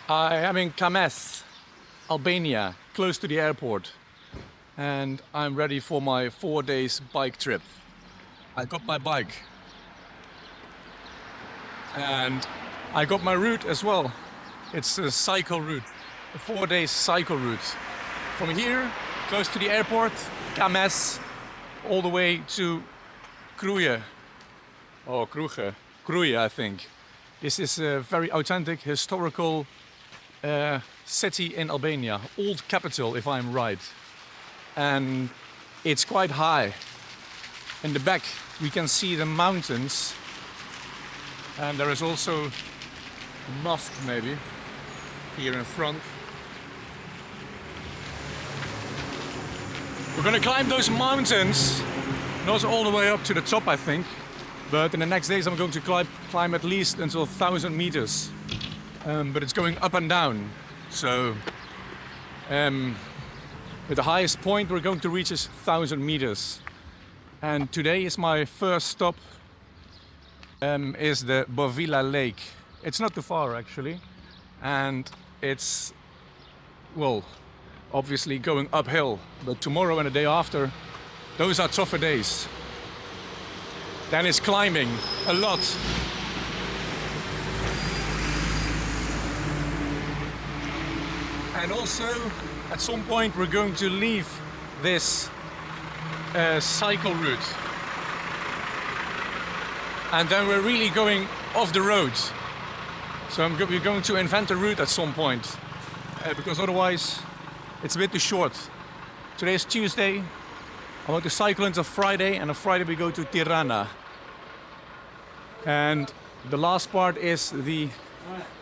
I am in Kames, Albania, close to the airport, and I'm ready for my 4 days bike trip. I got my bike and I got my route as well. It's a cycle route, a 4 day cycle route. From here, close to the airport, Kames, all the way to Kruje, or Kruje, I think. This is a very authentic, historical city in Albania, old capital if I'm right. And it's quite high. In the back we can see the mountains, and there is also a mosque maybe here in front. We're gonna climb those mountains, not all the way up to the top I think, but in the next days I'm going to climb at least until 1,000 meters. But it's going up and down, so with the highest point we're going to reach is 1,000 meters. And today is my first stop, is the Bovilla lake. It's not too far actually, and it's, well, obviously going uphill, but tomorrow and the day after, those are tougher days. Then it's climbing a lot. And also, at some point, we're going to leave this cycle route. And then we're really going off the road. So we're going to invent a route at some point, because otherwise it's a bit too short. Today is Tuesday. I want to cycle until Friday, and on Friday we go to Tirana. And the last part is the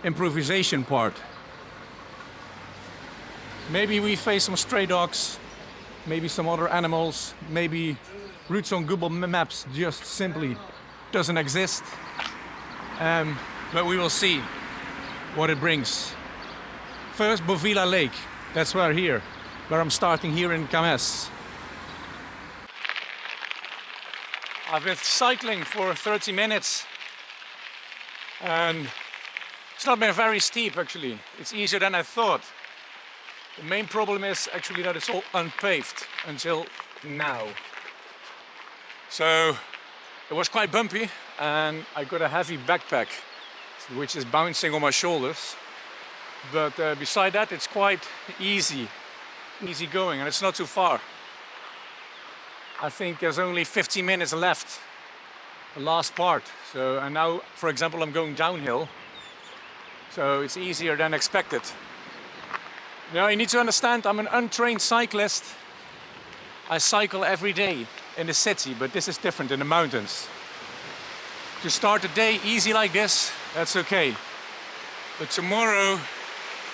improvisation part. Maybe we face some stray dogs, maybe some other animals, maybe routes on Google Maps just simply doesn't exist. But we will see what it brings. First, Bovilla Lake. That's where I'm starting here in Kames. I've been cycling for 30 minutes and it's not been very steep actually. It's easier than I thought. The main problem is actually that it's all unpaved until now. So it was quite bumpy and I got a heavy backpack which is bouncing on my shoulders. But beside that it's quite easy going, and it's not too far. I think there's only 15 minutes left, the last part. So, and now, for example, I'm going downhill. So it's easier than expected. Now you need to understand, I'm an untrained cyclist. I cycle every day in the city, but this is different in the mountains. To start the day easy like this, that's okay. But tomorrow,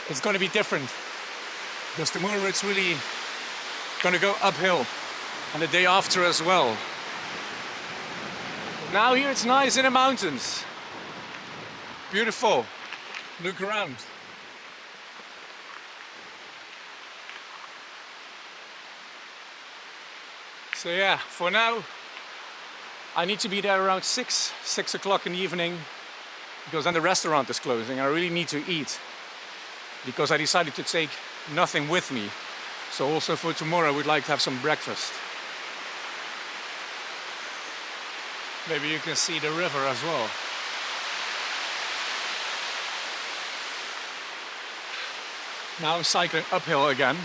it's going to be different. Because tomorrow it's really going to go uphill. And the day after as well. Now here it's nice in the mountains. Beautiful. Look around. So yeah, for now, I need to be there around 6 o'clock in the evening, because then the restaurant is closing. I really need to eat, because I decided to take nothing with me. So also for tomorrow, I would like to have some breakfast. Maybe you can see the river as well. Now I'm cycling uphill again.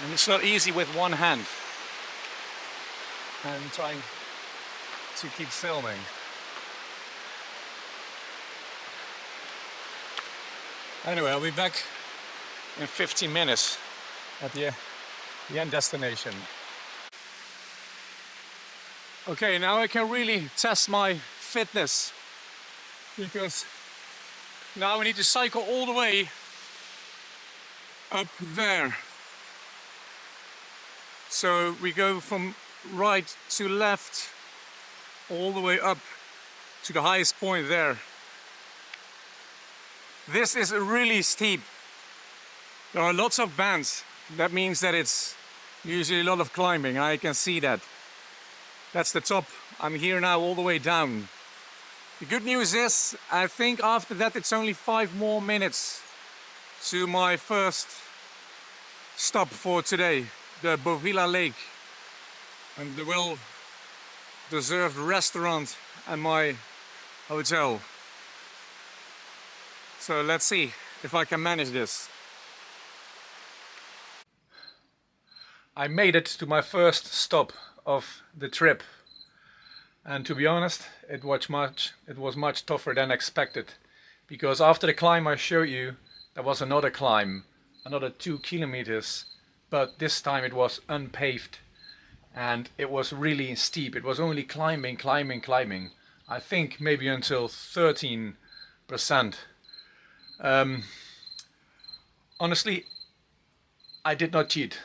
And it's not easy with one hand. I'm trying to keep filming. Anyway, I'll be back in 15 minutes at the end destination. Okay, now I can really test my fitness, because now I need to cycle all the way up there. So we go from right to left all the way up to the highest point there. This is really steep. There are lots of bands. That means that it's usually a lot of climbing, and I can see that. That's the top. I'm here now all the way down. The good news is, I think after that it's only 5 more minutes to my first stop for today, the Bovilla Lake, and the well-deserved restaurant and my hotel. So let's see if I can manage this. I made it to my first stop of the trip, and to be honest, it was much tougher than expected, because after the climb I showed you, there was another climb, another 2 kilometers, but this time it was unpaved and it was really steep. It was only climbing. I think maybe until 13%. Honestly, I did not cheat.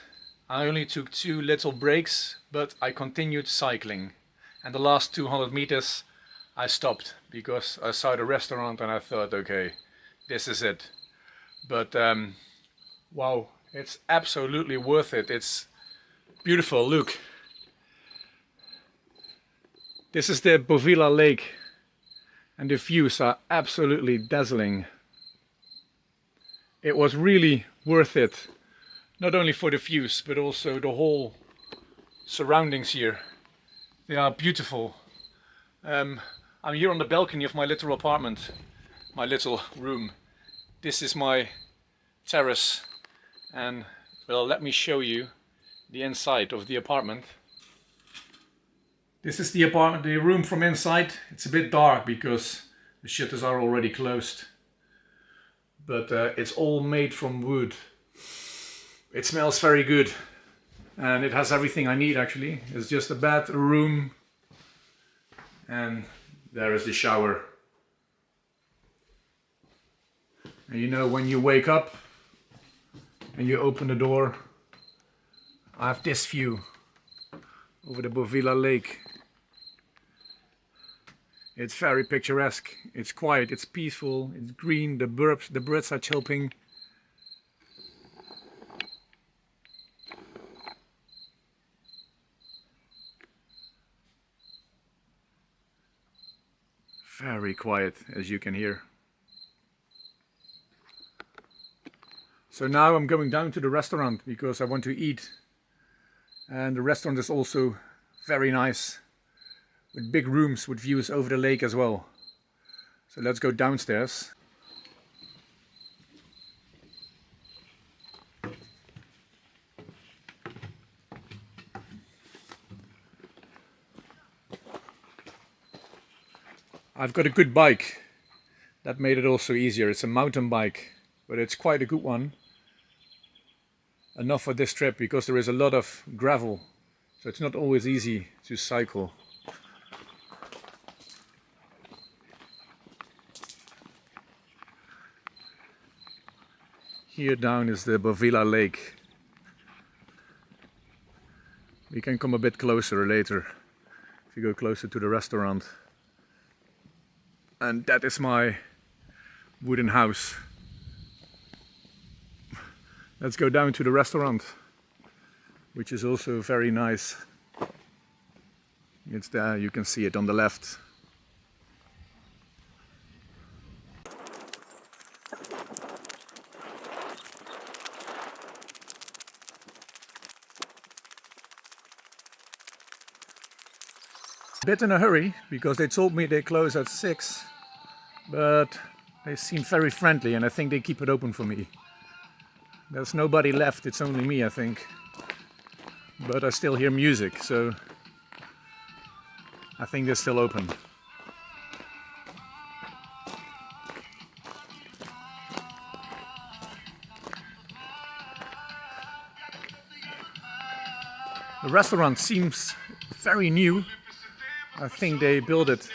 I only took 2 little breaks, but I continued cycling. And the last 200 meters I stopped because I saw the restaurant and I thought, okay, this is it. But wow, it's absolutely worth it. It's beautiful, look. This is the Bovilla Lake and the views are absolutely dazzling. It was really worth it. Not only for the views, but also the whole surroundings here. They are beautiful. I'm here on the balcony of my little apartment, my little room. This is my terrace, and well, let me show you the inside of the apartment. This is the apartment, the room from inside. It's a bit dark because the shutters are already closed, but it's all made from wood. It smells very good and it has everything I need actually. It's just a bed, a room, and there is the shower. And you know, when you wake up and you open the door, I have this view over the Bovilla Lake. It's very picturesque, it's quiet, it's peaceful, it's green, the birds are chirping. Very quiet, as you can hear. So now I'm going down to the restaurant because I want to eat. And the restaurant is also very nice, with big rooms with views over the lake as well. So let's go downstairs. I've got a good bike. That made it also easier. It's a mountain bike, but it's quite a good one. Enough for this trip because there is a lot of gravel, so it's not always easy to cycle. Here down is the Bovilla Lake. We can come a bit closer later if you go closer to the restaurant. And that is my wooden house. Let's go down to the restaurant, which is also very nice. It's there, you can see it on the left. A bit in a hurry because they told me they close at 6, but they seem very friendly and I think they keep it open for me. There's nobody left, it's only me I think, but I still hear music, so I think they're still open. The restaurant seems very new. I think they built it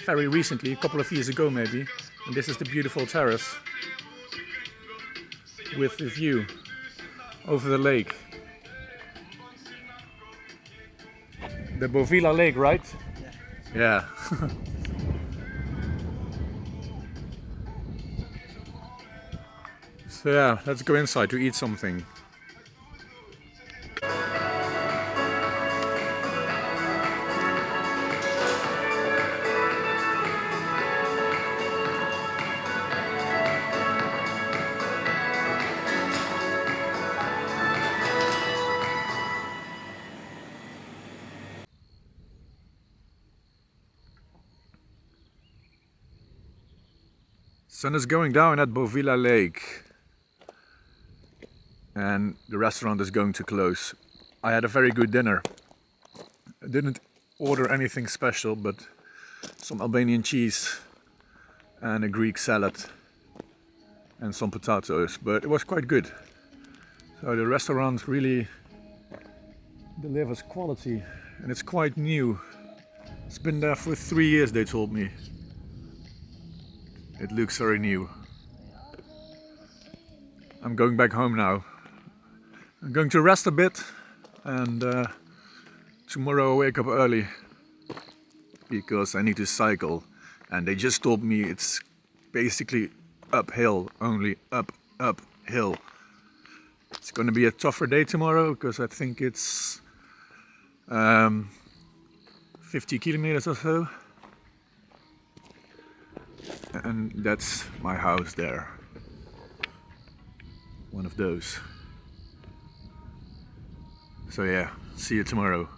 very recently, a couple of years ago maybe. And this is the beautiful terrace with the view over the lake. The Bovilla Lake, right? Yeah. Yeah. So yeah, let's go inside to eat something. Sun is going down at Bovilla Lake and the restaurant is going to close. I had a very good dinner. I didn't order anything special, but some Albanian cheese and a Greek salad and some potatoes, but it was quite good. So the restaurant really delivers quality and it's quite new. It's been there for 3 years, they told me. It looks very new. I'm going back home now. I'm going to rest a bit and tomorrow I wake up early because I need to cycle, and they just told me it's basically uphill, only uphill. It's going to be a tougher day tomorrow because I think it's 50 kilometers or so, and that's my house there, one of those. So yeah, see you tomorrow.